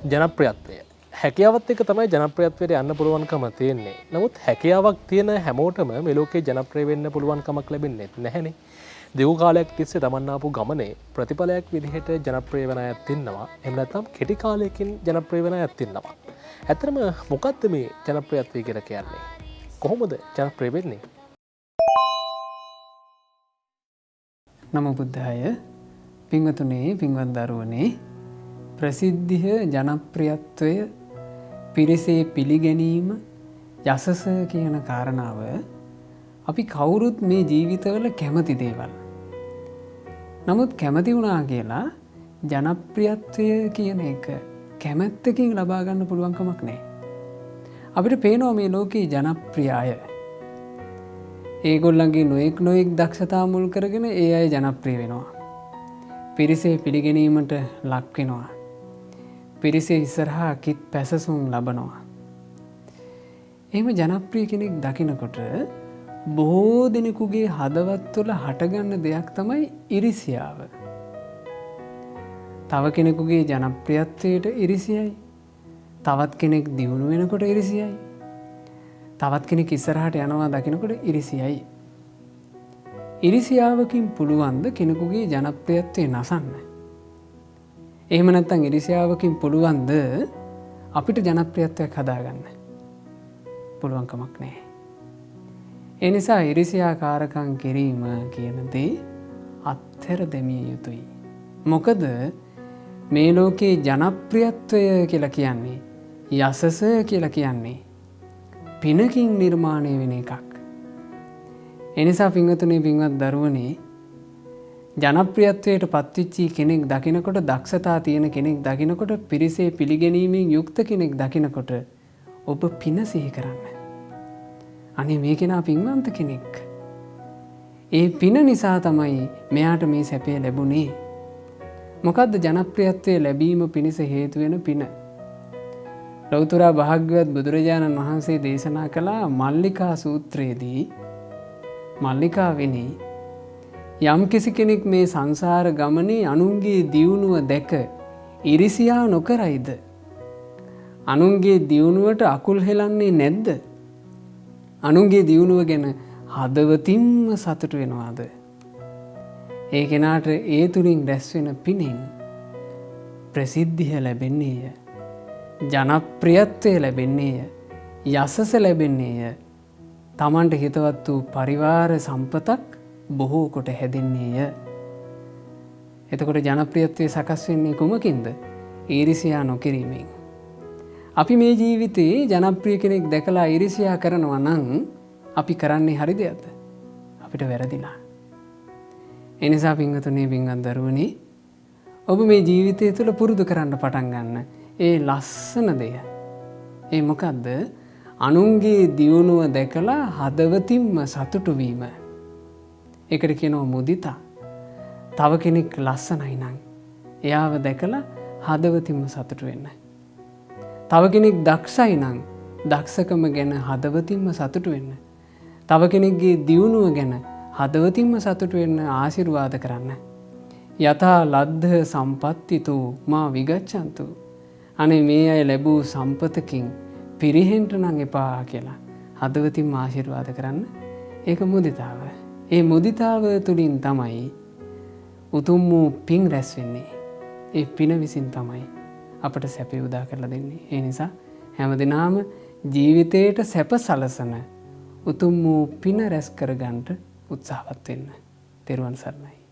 ජනප්‍රියත්වය. හැකියාවත් එක්ක තමයි ජනප්‍රියත්වයට යන්න පුළුවන්කම තියෙන්නේ. නමුත් හැකියාවක් තියෙන හැමෝටම මේ ලෝකේ ජනප්‍රිය වෙන්න පුළුවන් කමක් ලැබෙන්නේ නැහැනේ. දීර්ඝ කාලයක් තිස්සේ තමන් ආපු ගමනේ ප්‍රතිඵලයක් විදිහට ජනප්‍රිය වෙන අයත් ඉන්නවා. එහෙම නැත්නම් කෙටි කාලයකින් ජනප්‍රිය වෙන අයත් ඉන්නවා. ඇත්තටම මොකක්ද මේ ජනප්‍රියත්වය කියලා කියන්නේ? කොහොමද ජනප්‍රිය වෙන්නේ? නමෝ බුද්ධාය. පින්වතුනි, පින්වත් දරුවනේ, ප්‍රසිද්ධිය, ජනප්‍රියත්වය, පිරිසේ පිළිගැනීම, යසස කියන කාරණාව අපි කවුරුත් මේ ජීවිතවල කැමති දේවල්. නමුත් කැමති වුණා කියලා ජනප්‍රියත්වය කියන එක කැමැත්තකින් ලබා ගන්න පුළුවන් කමක් නැහැ. අපිට පේනවා මේ ලෝකේ ජනප්‍රිය අය. ඒගොල්ලන්ගේ නොයෙක් දක්ෂතා මුල් කරගෙන ඒ අය ජනප්‍රිය වෙනවා. පිරිසේ පිළිගැනීමට ලක් වෙනවා. පිරිසේ ඉස්සරහා කිත් පැසසුම් ලබනවා. එහෙම ජනප්‍රිය කෙනෙක් දකිනකොට බොහෝ දෙනෙකුගේ හදවත් තුළ හටගන්න දෙයක් තමයි ඉරිසියාව. තව කෙනෙකුගේ ජනප්‍රියත්වයට ඉරිසියයි. තවත් කෙනෙක් දියුණු වෙනකොට ඉරිසියයි. තවත් කෙනෙක් ඉස්සරහට යනවා දකිනකොට ඉරිසියයි. ඉරිසියාවකින් පුළුවන්ද කෙනෙකුගේ ජනප්‍රියත්වය නසන්න? එහෙම නැත්නම් ඉරිසියාවකින් පුළුවන්ද අපිට ජනප්‍රියත්වයක් හදාගන්න? පුළුවන් කමක් නැහැ. ඒ නිසා ඉරිසියාකාරකම් කිරීම කියන දේ අත්හැර දැමිය යුතුයි. මොකද මේ ලෝකේ ජනප්‍රියත්වය කියලා කියන්නේ, යසස කියලා කියන්නේ පිනකින් නිර්මාණය වෙන එකක්. එනිසා පින්වතුනි, පින්වත් දරුවනේ, ජනප්‍රියත්වයට පත්විච්චි කෙනෙක් දකිනකොට, දක්ෂතා තියෙන කෙනෙක් දකිනකොට, පිරිසේ පිළිගැනීමෙන් යුක්ත කෙනෙක් දකිනකොට ඔබ පින සිහි කරන්න. අනේ මේ කෙනා පින්වන්ත කෙනෙක්. ඒ පින නිසා තමයි මෙයාට මේ සැපය ලැබුණේ. මොකද්ද ජනප්‍රියත්වය ලැබීම පිණිස හේතු වෙන පින? ලෞතර භාග්‍යවත් බුදුරජාණන් වහන්සේ දේශනා කළා මල්ලිකා සූත්‍රයේදී. මල්ලිකාවෙනි, යම් කිසි කෙනෙක් මේ සංසාර ගමනේ අනුන්ගේ දියුණුව දැක ඉරිසියා නොකරයිද? අනුන්ගේ දියුණුවට අකුල් හෙලන්නේ නැද්ද? අනුන්ගේ දියුණුව ගැන හදවතින්ම සතුට වෙනවාද? ඒ කෙනාට ඒ තුලින් රැස් වෙන පිනෙන් ප්‍රසිද්ධිය ලැබෙන්නේය, ජනප්‍රියත්වය ලැබෙන්නේය, යසස ලැබෙන්නේය, තමන්ට හිතවත් වූ පරිවාර සම්පතක් බොහෝ කොට හැදෙන්නේය. එතකොට ජනප්‍රියත්වය සකස් වෙන්නේ කුමකින්ද? ඊරිසියා නොකිරීමෙන්. අපි මේ ජීවිතේ ජනප්‍රිය කෙනෙක් දැකලා ඊරිසියා කරනවා නම් අපි කරන්නේ හරි දෙයක්ද? අපිට වැරදිලා. ඒ නිසා පින්වතුනි, පින්වත් දරුවනි, ඔබ මේ ජීවිතය තුළ පුරුදු කරන්න පටන් ගන්න ඒ ලස්සන දෙය. ඒ මොකද්ද? අනුන්ගේ දියුණුව දැකලා හදවතින්ම සතුටු වීම. ඒකට කියනවා මුදිතා. තව කෙනෙක් ලස්සනයි නම් එයාව දැකලා හදවතින්ම සතුටු වෙන්න. තව කෙනෙක් දක්ෂයි නම් දක්ෂකම ගැන හදවතින්ම සතුටු වෙන්න. තව කෙනෙක්ගේ දියුණුව ගැන හදවතින්ම සතුටු වෙන්න ආශිර්වාද කරන්න. යථා ලද්ද සම්පත්තිතු මා විගච්ඡන්තු. අනේ මේ අය ලැබූ සම්පතකින් පිරිහෙන්න නම් එපා කියලා හදවතින්ම ආශිර්වාද කරන්න. ඒක මුදිතාව. ඒ මුදිතාව තුළින් තමයි උතුම් වූ පින් රැස් වෙන්නේ. ඒ පින විසින් තමයි අපට සැපය උදා කරලා දෙන්නේ. ඒ නිසා හැමදෙනාම ජීවිතේට සැප සලසන උතුම් වූ පින රැස් කරගන්න උත්සාහවත් වෙන්න. තෙරුවන් සරණයි.